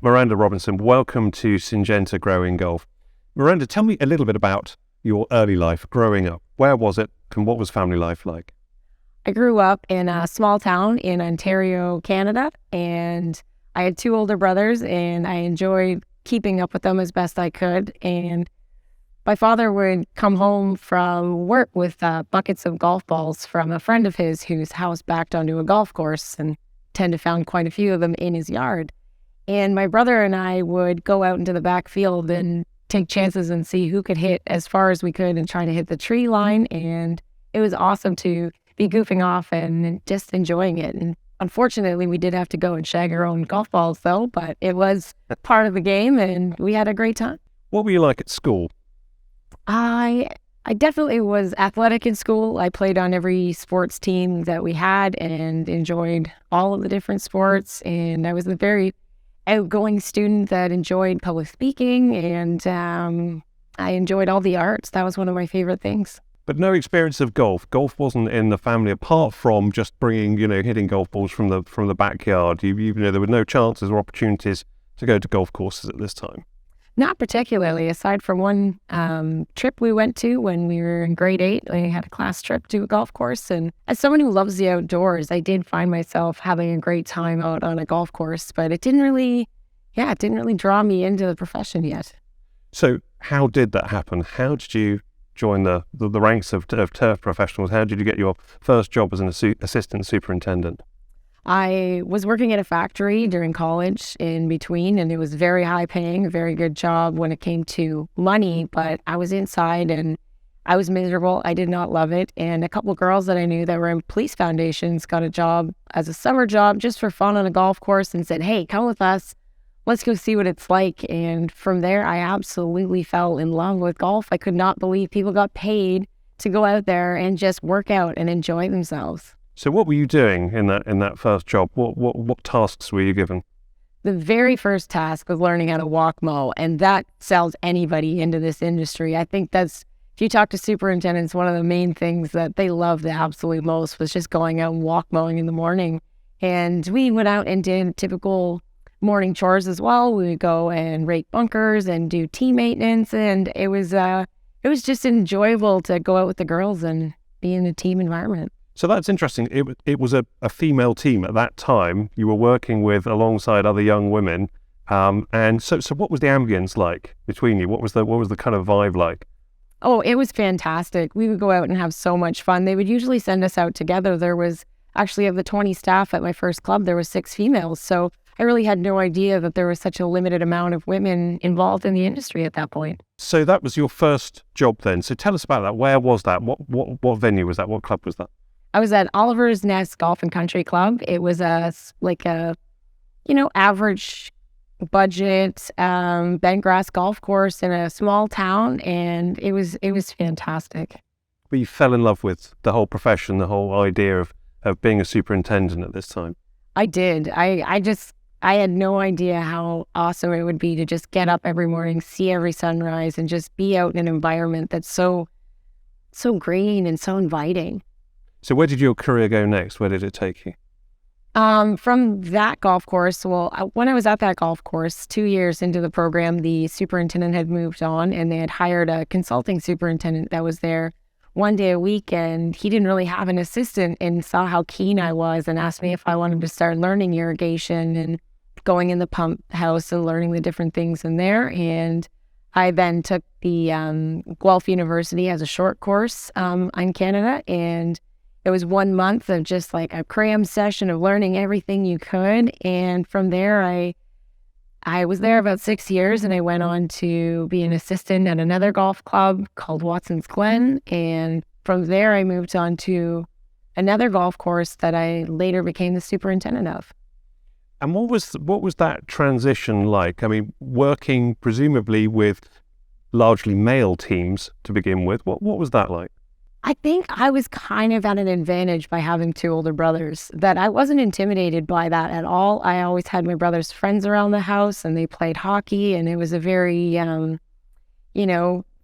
Miranda Robinson, welcome to Syngenta Growing Golf. Miranda, tell me a little bit about your early life growing up. Where was it and what was family life like? I grew up in a small town in Ontario, Canada, and I had two older brothers, and I enjoyed keeping up with them as best I could. And my father would come home from work with buckets of golf balls from a friend of his whose house backed onto a golf course, and tend to found quite a few of them in his yard. And my brother and I would go out into the back field and take chances and see who could hit as far as we could and try to hit the tree line. And it was awesome to be goofing off and just enjoying it. And unfortunately, we did have to go and shag our own golf balls though, but it was part of the game and we had a great time. What were you like at school? I definitely was athletic in school. I played on every sports team that we had and enjoyed all of the different sports. And I was a very outgoing student that enjoyed public speaking, and I enjoyed all the arts. That was one of my favorite things. But no experience of golf. Golf wasn't in the family apart from just bringing, hitting golf balls from the backyard. There were no chances or opportunities to go to golf courses at this time. Not particularly, aside from one trip we went to when we were in grade 8. We had a class trip to a golf course. And as someone who loves the outdoors, I did find myself having a great time out on a golf course. But it didn't really draw me into the profession yet. So how did that happen? How did you join the ranks of turf professionals? How did you get your first job as an assistant superintendent? I was working at a factory during college in between, and it was very high paying, a very good job when it came to money, but I was inside and I was miserable. I did not love it. And a couple of girls that I knew that were in police foundations got a job as a summer job just for fun on a golf course and said, "Hey, come with us. Let's go see what it's like." And from there, I absolutely fell in love with golf. I could not believe people got paid to go out there and just work out and enjoy themselves. So what were you doing in that first job? What tasks were you given? The very first task was learning how to walk mow, and that sells anybody into this industry. I think if you talk to superintendents, one of the main things that they love the absolute most was just going out and walk mowing in the morning. And we went out and did typical morning chores as well. We would go and rake bunkers and do tee maintenance, and it was just enjoyable to go out with the girls and be in a team environment. So that's interesting. It was a female team at that time. You were working with alongside other young women, and so what was the ambience like between you? What was the kind of vibe like? Oh, it was fantastic. We would go out and have so much fun. They would usually send us out together. There was actually, of the 20 staff at my first club, there were 6 females. So I really had no idea that there was such a limited amount of women involved in the industry at that point. So that was your first job then. So tell us about that. Where was that? What venue was that? What club was that? I was at Oliver's Nest Golf and Country Club. It was a average budget bentgrass golf course in a small town, and it was fantastic. But you fell in love with the whole profession, the whole idea of being a superintendent at this time. I did. I had no idea how awesome it would be to just get up every morning, see every sunrise, and just be out in an environment that's so green and so inviting. So where did your career go next? Where did it take you? From that golf course, when I was at that golf course, 2 years into the program, the superintendent had moved on and they had hired a consulting superintendent that was there 1 day a week, and he didn't really have an assistant and saw how keen I was and asked me if I wanted to start learning irrigation and going in the pump house and learning the different things in there. And I then took the Guelph University as a short course in Canada, and it was 1 month of just like a cram session of learning everything you could. And from there, I was there about 6 years, and I went on to be an assistant at another golf club called Watson's Glen. And from there, I moved on to another golf course that I later became the superintendent of. And what was that transition like? I mean, working presumably with largely male teams to begin with, what was that like? I think I was kind of at an advantage by having 2 older brothers, that I wasn't intimidated by that at all. I always had my brother's friends around the house, and they played hockey, and it was a very,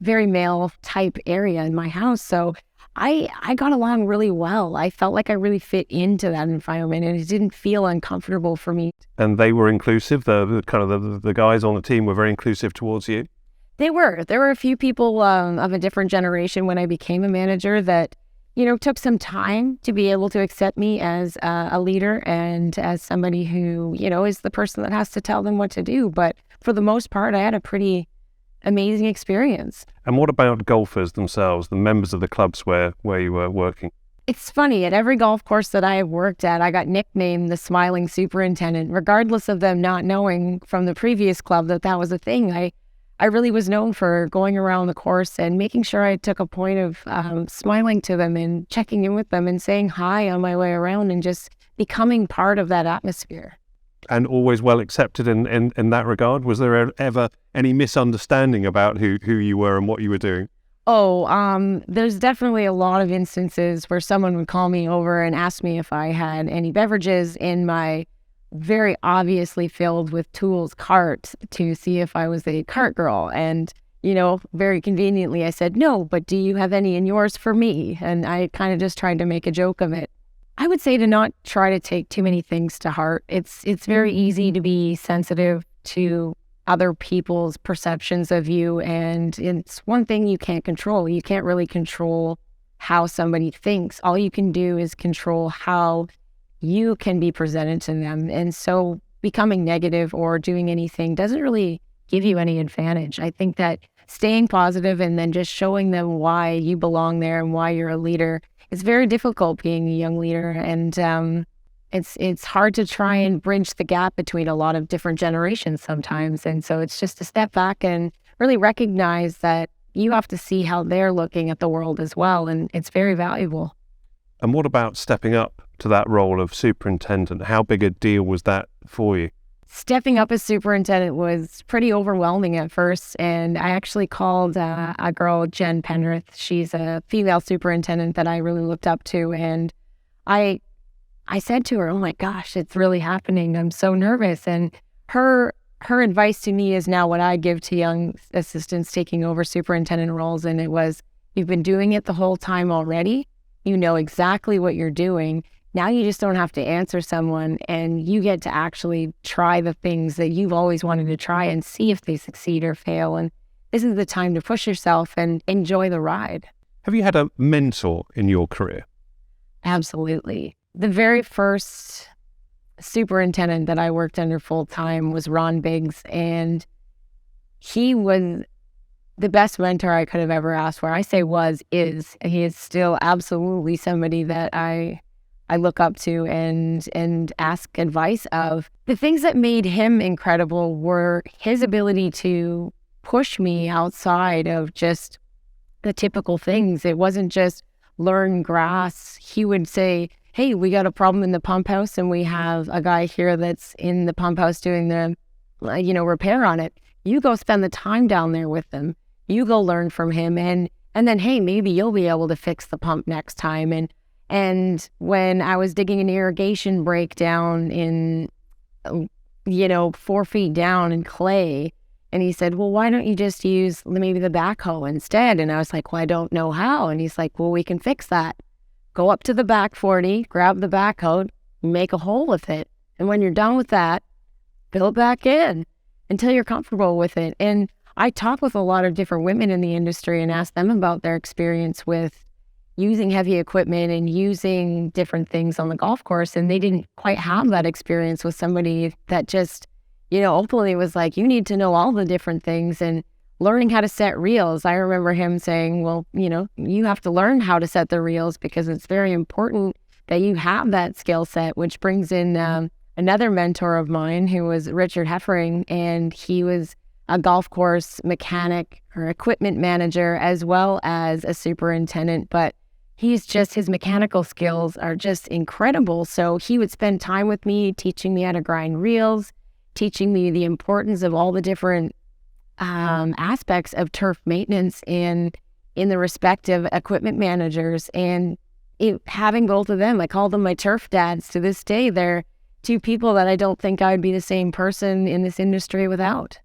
very male type area in my house. So I got along really well. I felt like I really fit into that environment, and it didn't feel uncomfortable for me. And they were inclusive. The kind of the guys on the team were very inclusive towards you. They were. There were a few people of a different generation when I became a manager that, took some time to be able to accept me as a leader and as somebody who, is the person that has to tell them what to do. But for the most part, I had a pretty amazing experience. And what about golfers themselves, the members of the clubs where you were working? It's funny, at every golf course that I have worked at, I got nicknamed the Smiling Superintendent, regardless of them not knowing from the previous club that that was a thing. I really was known for going around the course and making sure I took a point of smiling to them and checking in with them and saying hi on my way around and just becoming part of that atmosphere. And always well accepted in that regard? Was there ever any misunderstanding about who you were and what you were doing? There's definitely a lot of instances where someone would call me over and ask me if I had any beverages in my very obviously filled with tools cart to see if I was a cart girl. And, very conveniently I said, no, but do you have any in yours for me? And I kind of just tried to make a joke of it. I would say to not try to take too many things to heart. It's very easy to be sensitive to other people's perceptions of you. And it's one thing you can't control. You can't really control how somebody thinks. All you can do is control how you can be presented to them. And so becoming negative or doing anything doesn't really give you any advantage. I think that staying positive and then just showing them why you belong there and why you're a leader, it's very difficult being a young leader. And it's hard to try and bridge the gap between a lot of different generations sometimes. And so it's just to step back and really recognize that you have to see how they're looking at the world as well. And it's very valuable. And what about stepping up to that role of superintendent? How big a deal was that for you? Stepping up as superintendent was pretty overwhelming at first. And I actually called a girl, Jen Penrith. She's a female superintendent that I really looked up to. And I said to her, oh my gosh, it's really happening. I'm so nervous. And her advice to me is now what I give to young assistants taking over superintendent roles. And it was, you've been doing it the whole time already. You know exactly what you're doing. Now you just don't have to answer someone, and you get to actually try the things that you've always wanted to try and see if they succeed or fail. And this is the time to push yourself and enjoy the ride. Have you had a mentor in your career? Absolutely. The very first superintendent that I worked under full time was Ron Biggs, and he was the best mentor I could have ever asked for. I say is. He is still absolutely somebody that I look up to and ask advice of. The things that made him incredible were his ability to push me outside of just the typical things. It wasn't just learn grass. He would say, hey, we got a problem in the pump house and we have a guy here that's in the pump house doing the, repair on it. You go spend the time down there with them. You go learn from him and then, hey, maybe you'll be able to fix the pump next time. And when I was digging an irrigation break down in, 4 feet down in clay, and he said, well, why don't you just use maybe the backhoe instead? And I was like, well, I don't know how. And he's like, well, we can fix that. Go up to the back 40, grab the backhoe, make a hole with it. And when you're done with that, fill it back in until you're comfortable with it. And I talk with a lot of different women in the industry and ask them about their experience with using heavy equipment and using different things on the golf course. And they didn't quite have that experience with somebody that just, openly was like, you need to know all the different things and learning how to set reels. I remember him saying, well, you have to learn how to set the reels because it's very important that you have that skill set, which brings in another mentor of mine who was Richard Heffering, and he was a golf course mechanic or equipment manager as well as a superintendent, but his mechanical skills are just incredible. So he would spend time with me, teaching me how to grind reels, teaching me the importance of all the different aspects of turf maintenance in the respective equipment managers. And having both of them, I call them my turf dads to this day. They're two people that I don't think I would be the same person in this industry without.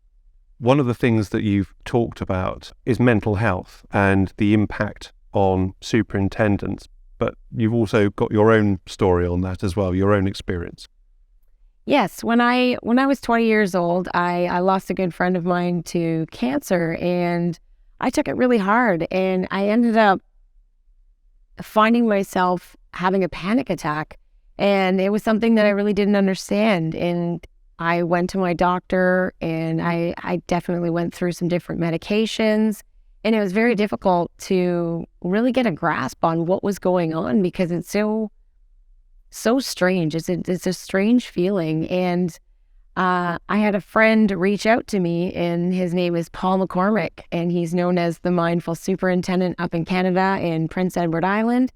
One of the things that you've talked about is mental health and the impact on superintendents, but you've also got your own story on that as well, your own experience. Yes, when I was 20 years old, I lost a good friend of mine to cancer, and I took it really hard, and I ended up finding myself having a panic attack, and it was something that I really didn't understand. And I went to my doctor, and I definitely went through some different medications, and it was very difficult to really get a grasp on what was going on because it's so strange. It's a strange feeling. And I had a friend reach out to me, and his name is Paul McCormick, and he's known as the Mindful Superintendent up in Canada in Prince Edward Island.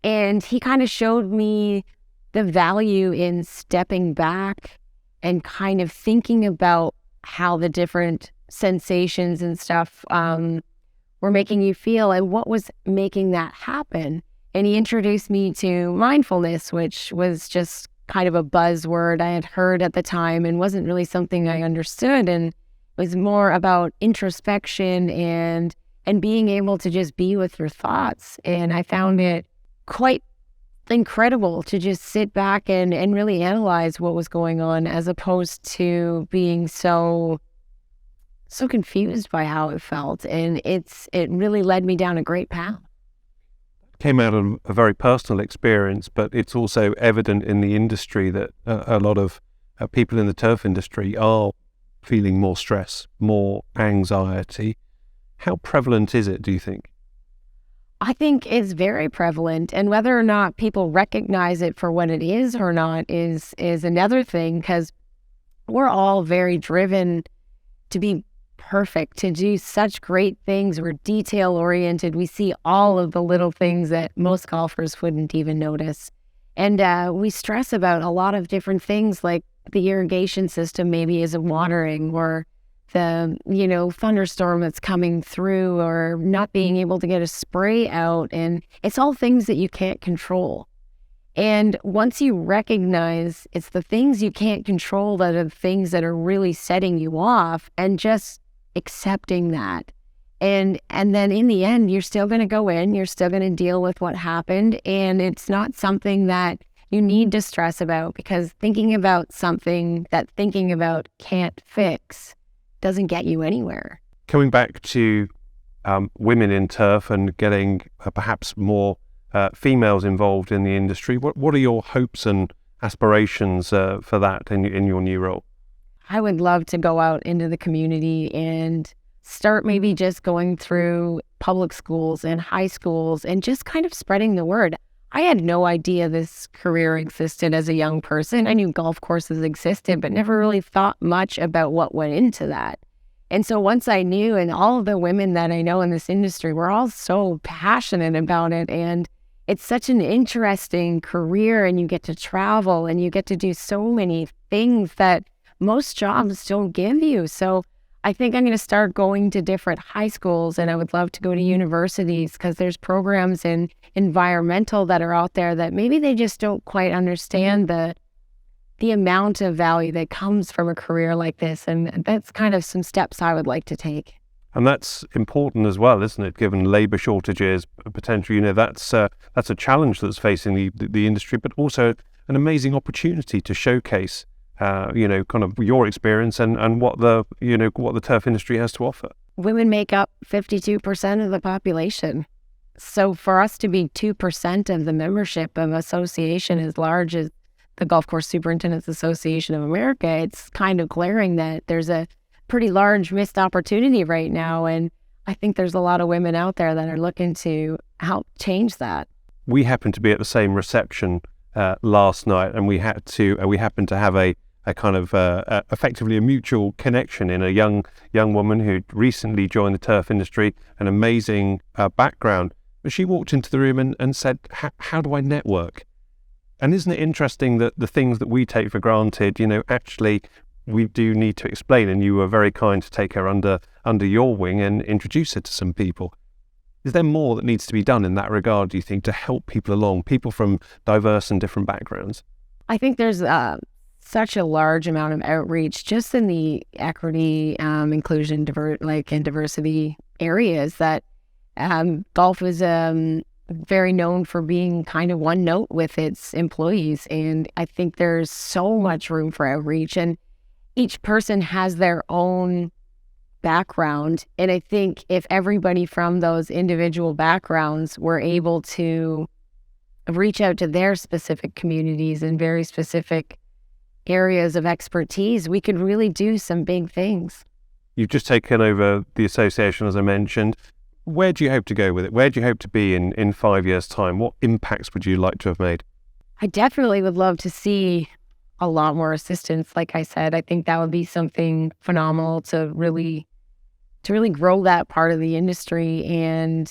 And he kind of showed me the value in stepping back and kind of thinking about how the different sensations and stuff were making you feel and what was making that happen. And he introduced me to mindfulness, which was just kind of a buzzword I had heard at the time and wasn't really something I understood. And it was more about introspection and being able to just be with your thoughts. And I found it quite incredible to just sit back and really analyze what was going on, as opposed to being so confused by how it felt. And it really led me down a great path. Came out of a very personal experience, but it's also evident in the industry that a lot of people in the turf industry are feeling more stress, more anxiety. How prevalent is it, do you think? I think it's very prevalent, and whether or not people recognize it for what it is or not is another thing, because we're all very driven to be perfect, to do such great things. We're detail oriented. We see all of the little things that most golfers wouldn't even notice. And we stress about a lot of different things, like the irrigation system maybe isn't watering, or the, thunderstorm that's coming through, or not being able to get a spray out. And it's all things that you can't control. And once you recognize it's the things you can't control that are the things that are really setting you off, and just accepting that. And then in the end, you're still going to go in, you're still going to deal with what happened. And it's not something that you need to stress about, because thinking about something that thinking about can't fix doesn't get you anywhere. Coming back to women in turf and getting perhaps more females involved in the industry, what are your hopes and aspirations for that in your new role? I would love to go out into the community and start maybe just going through public schools and high schools and just kind of spreading the word. I had no idea this career existed as a young person. I knew golf courses existed, but never really thought much about what went into that. And so once I knew, and all of the women that I know in this industry, we're all so passionate about it. And it's such an interesting career, and you get to travel and you get to do so many things that most jobs don't give you. So I think I'm going to start going to different high schools, and I would love to go to universities, because there's programs in environmental that are out there that maybe they just don't quite understand the amount of value that comes from a career like this. And that's kind of some steps I would like to take. And that's important as well, isn't it? Given labour shortages, potentially, that's a challenge that's facing the industry, but also an amazing opportunity to showcase kind of your experience and what the turf industry has to offer. Women make up 52% of the population. So for us to be 2% of the membership of an association as large as the Golf Course Superintendents Association of America, it's kind of glaring that there's a pretty large missed opportunity right now. And I think there's a lot of women out there that are looking to help change that. We happened to be at the same reception last night, and we happened to have a kind of effectively a mutual connection in a young woman who'd recently joined the turf industry, an amazing background. But she walked into the room and said, how do I network? And isn't it interesting that the things that we take for granted, actually we do need to explain, and you were very kind to take her under your wing and introduce her to some people. Is there more that needs to be done in that regard, do you think, to help people along, people from diverse and different backgrounds? I think there's such a large amount of outreach just in the equity, inclusion, and diversity areas that Golf is very known for being kind of one note with its employees. And I think there's so much room for outreach, and each person has their own background. And I think if everybody from those individual backgrounds were able to reach out to their specific communities and very specific areas of expertise, we could really do some big things. You've just taken over the association, as I mentioned. Where do you hope to go with it? Where do you hope to be in 5 years' time? What impacts would you like to have made? I definitely would love to see a lot more assistance. Like I said, I think that would be something phenomenal to really grow that part of the industry. And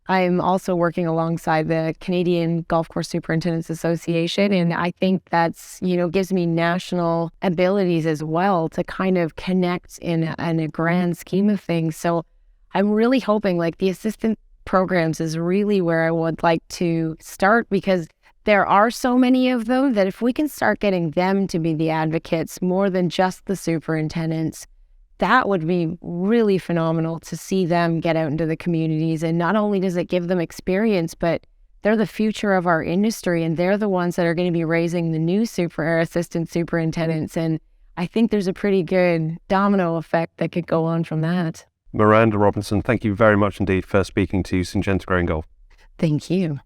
I'm also working alongside the Canadian Golf Course Superintendents Association, and I think that's, gives me national abilities as well to kind of connect in a grand scheme of things. So I'm really hoping, like, the assistant programs is really where I would like to start, because there are so many of them that if we can start getting them to be the advocates more than just the superintendents, that would be really phenomenal to see them get out into the communities. And not only does it give them experience, but they're the future of our industry, and they're the ones that are going to be raising the new assistant superintendents. And I think there's a pretty good domino effect that could go on from that. Miranda Robinson, thank you very much indeed for speaking to Syngenta Growing Golf. Thank you.